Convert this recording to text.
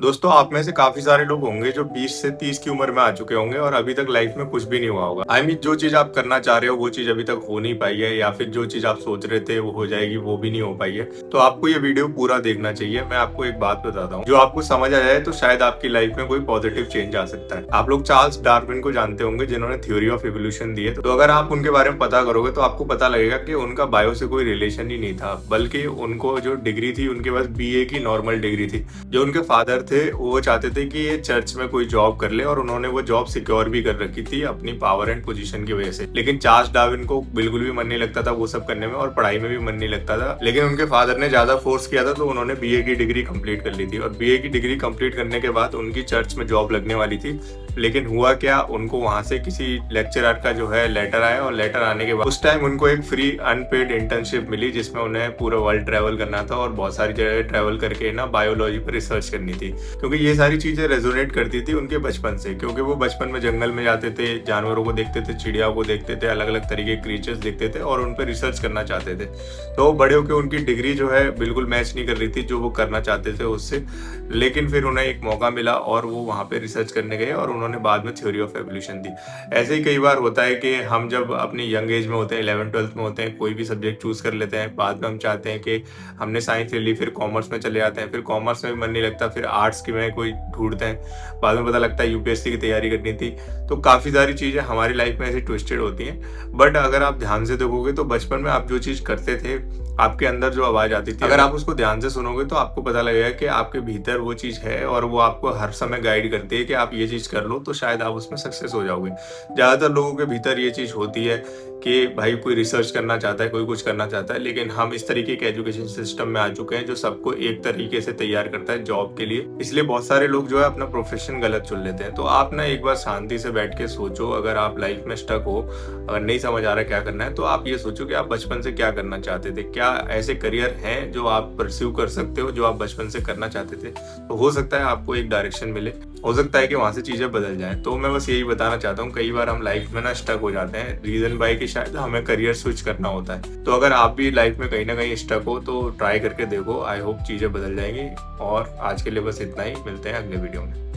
दोस्तों, आप में से काफ़ी सारे लोग होंगे जो 20 से 30 की उम्र में आ चुके होंगे और अभी तक लाइफ में कुछ भी नहीं हुआ होगा। जो चीज़ आप करना चाह रहे हो वो चीज़ अभी तक हो नहीं पाई है, या फिर जो चीज़ आप सोच रहे थे वो हो जाएगी, वो भी नहीं हो पाई है। तो आपको ये वीडियो पूरा देखना चाहिए। मैं आपको एक बात बताता हूँ, जो आपको समझ आ जाए तो शायद आपकी लाइफ में कोई पॉजिटिव चेंज आ सकता है। आप लोग चार्ल्स डार्विन को जानते होंगे, जिन्होंने थ्योरी ऑफ इवोल्यूशन दी है। तो अगर आप उनके बारे में पता करोगे तो आपको पता लगेगा कि उनका बायो से कोई रिलेशन ही नहीं था, बल्कि उनको जो डिग्री थी उनके पास BA की नॉर्मल डिग्री थी। जो उनके फादर थे वो चाहते थे कि ये चर्च में कोई जॉब कर ले, और उन्होंने वो जॉब सिक्योर भी कर रखी थी अपनी पावर एंड पोजीशन की वजह से। लेकिन चार्ल्स डार्विन को बिल्कुल भी मन नहीं लगता था वो सब करने में, और पढ़ाई में भी मन नहीं लगता था। लेकिन उनके फादर ने ज्यादा फोर्स किया था, तो उन्होंने BA की डिग्री कंप्लीट कर ली थी। और BA की डिग्री कंप्लीट करने के बाद उनकी चर्च में जॉब लगने वाली थी। लेकिन हुआ क्या, उनको वहां से किसी लेक्चरर का जो है लेटर आया, और लेटर आने के बाद उस टाइम उनको एक फ्री अनपेड इंटर्नशिप मिली, जिसमें उन्हें पूरा वर्ल्ड ट्रैवल करना था और बहुत सारी जगह ट्रैवल करके ना बायोलॉजी पर रिसर्च करनी थी। क्योंकि ये सारी चीजें रेजोनेट करती थी उनके बचपन से, क्योंकि वो बचपन में जंगल में जाते थे, जानवरों को देखते थे, चिड़ियाओं को देखते थे, अलग अलग तरीके के क्रीचर्स देखते थे और उन पर रिसर्च करना चाहते थे। तो बड़े होकर उनकी डिग्री जो है बिल्कुल मैच नहीं कर रही थी जो वो करना चाहते थे उससे। लेकिन फिर उन्हें एक मौका मिला और वो वहां पे रिसर्च करने गए, और उन्होंने बाद में थ्योरी ऑफ एवोल्यूशन दी। ऐसे ही कई बार होता है कि हम जब अपनी यंग एज में होते हैं, 11th-12th में होते हैं, कोई भी सब्जेक्ट चूज कर लेते हैं, बाद में हम चाहते हैं कि हमने साइंस ले ली, फिर कॉमर्स में चले जाते हैं, फिर कॉमर्स में भी मन नहीं लगता, फिर आर्ट्स की में कोई ढूंढते हैं, बाद में पता लगता है UPSC की तैयारी करनी थी। तो काफी सारी चीजें हमारी लाइफ में ऐसे ट्विस्टेड होती हैं। बट अगर आप ध्यान से देखोगे तो बचपन में आप जो चीज करते थे, आपके अंदर जो आवाज आती थी, अगर आप उसको ध्यान से सुनोगे तो आपको पता लगेगा कि आपके भीतर वो चीज है, और वो आपको हर समय गाइड करती है कि आप ये चीज कर लो तो शायद आप उसमें सक्सेस हो जाओगे। ज्यादातर लोगों के भीतर ये चीज होती है कि भाई कोई रिसर्च करना चाहता है, कोई कुछ करना चाहता है, लेकिन हम इस तरीके के एजुकेशन सिस्टम में आ चुके हैं जो सबको एक तरीके से तैयार करता है जॉब के लिए। इसलिए बहुत सारे लोग जो है अपना प्रोफेशन गलत चुन लेते हैं। तो आप ना एक बार शांति से बैठ के सोचो, अगर आप लाइफ में स्टक हो, अगर नहीं समझ आ रहा क्या करना है, तो आप ये सोचो कि आप बचपन से क्या करना चाहते थे, क्या ऐसे करियर हैं जो आप परस्यू कर सकते हो जो आप बचपन से करना चाहते थे। तो हो सकता है आपको एक डायरेक्शन मिले, हो सकता है कि वहां से चीजें बदल जाएं। तो मैं बस यही बताना चाहता हूँ, कई बार हम लाइफ में ना स्टक हो जाते हैं, रीजन बाय कि शायद हमें करियर स्विच करना होता है। तो अगर आप भी लाइफ में कहीं ना कहीं स्टक हो तो ट्राई करके देखो, आई होप चीजें बदल जाएंगी। और आज के लिए बस इतना ही, मिलते हैं अगले वीडियो में।